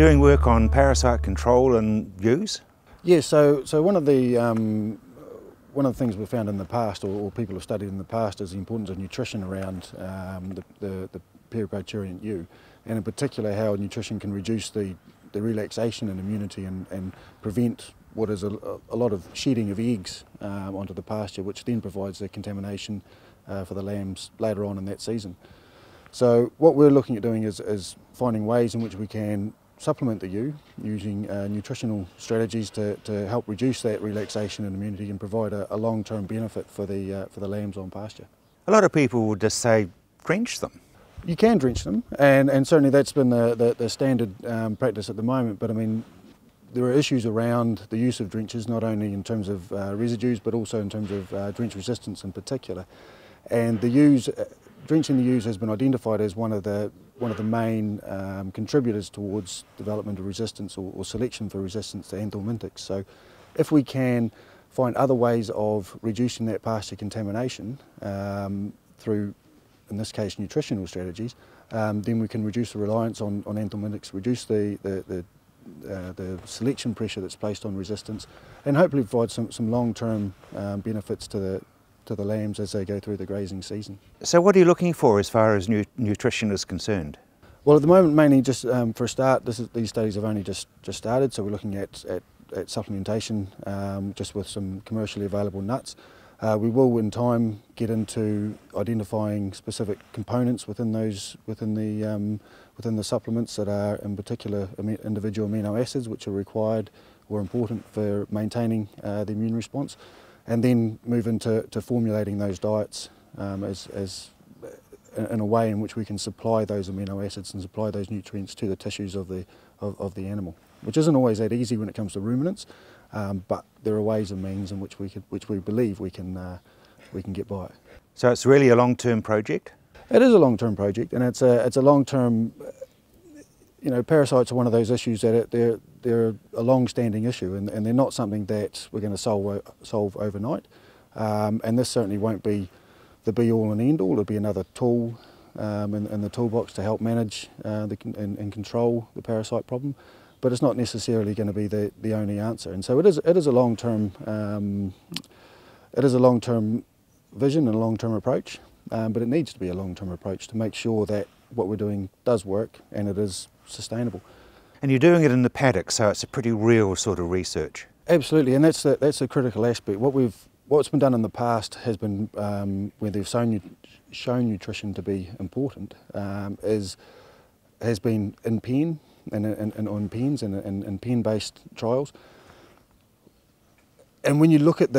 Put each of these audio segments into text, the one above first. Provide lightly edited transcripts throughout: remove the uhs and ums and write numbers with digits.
doing work on parasite control and ewes? Yeah, so one of the things we've found in the past, or people have studied in the past, is the importance of nutrition around the periproturiant ewe, and in particular how nutrition can reduce the relaxation and immunity and prevent what is a lot of shedding of eggs onto the pasture, which then provides the contamination for the lambs later on in that season. So what we're looking at doing is finding ways in which we can supplement the ewe using nutritional strategies to help reduce that relaxation and immunity and provide a long-term benefit for the lambs on pasture. A lot of people would just say drench them. You can drench them, and certainly that's been the standard practice at the moment, but I mean there are issues around the use of drenches, not only in terms of residues but also in terms of drench resistance in particular. And the ewes, drenching the ewes has been identified as one of the main contributors towards development of resistance or selection for resistance to anthelmintics. So if we can find other ways of reducing that pasture contamination through, in this case, nutritional strategies, then we can reduce the reliance on anthelmintics, reduce the selection pressure that's placed on resistance, and hopefully provide some long-term benefits to the lambs as they go through the grazing season. So what are you looking for as far as nutrition is concerned? Well, at the moment, mainly just for a start, these studies have only just started, so we're looking at supplementation just with some commercially available nuts. We will, in time, get into identifying specific components within the supplements that are, in particular, individual amino acids which are required or important for maintaining the immune response, and then move into formulating those diets in a way in which we can supply those amino acids and supply those nutrients to the tissues of the animal, which isn't always that easy when it comes to ruminants, but there are ways and means in which we believe we can get by it. So it's really a long-term project? It is a long-term project, and it's a long-term. You know, parasites are one of those issues that they're a long-standing issue, and they're not something that we're going to solve overnight. And this certainly won't be the be-all and end-all. It'll be another tool in the toolbox to help manage and control the parasite problem, but it's not necessarily going to be the only answer. And so it is a long-term vision and a long-term approach, but it needs to be a long-term approach to make sure that what we're doing does work and it is sustainable. And you're doing it in the paddock, so it's a pretty real sort of research. Absolutely, and that's a critical aspect. What's been done in the past has been where they've shown nutrition to be important, has been in pen and on pens and pen-based trials. And when you look at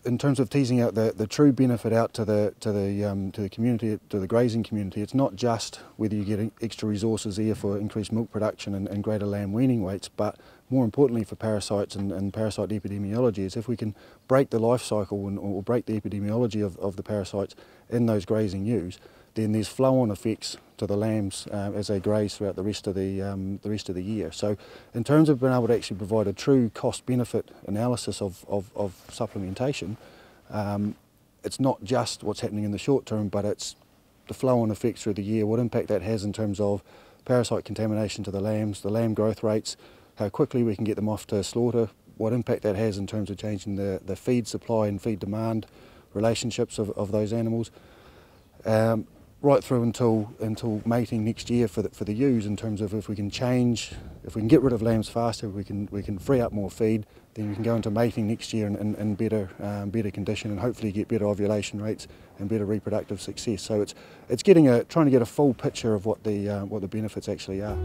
in terms of teasing out the true benefit out to the community, to the grazing community, it's not just whether you get extra resources there for increased milk production and greater lamb weaning weights, but more importantly for parasites and parasite epidemiology is if we can break the life cycle or break the epidemiology of the parasites in those grazing ewes, then there's flow-on effects to the lambs as they graze throughout the rest of the year. So in terms of being able to actually provide a true cost-benefit analysis of supplementation, it's not just what's happening in the short term, but it's the flow-on effects through the year, what impact that has in terms of parasite contamination to the lambs, the lamb growth rates, how quickly we can get them off to slaughter, what impact that has in terms of changing the feed supply and feed demand relationships of those animals. Right through until mating next year for the ewes, in terms of if we can get rid of lambs faster, we can free up more feed, then we can go into mating next year in better condition and hopefully get better ovulation rates and better reproductive success. So it's trying to get a full picture of what the benefits actually are.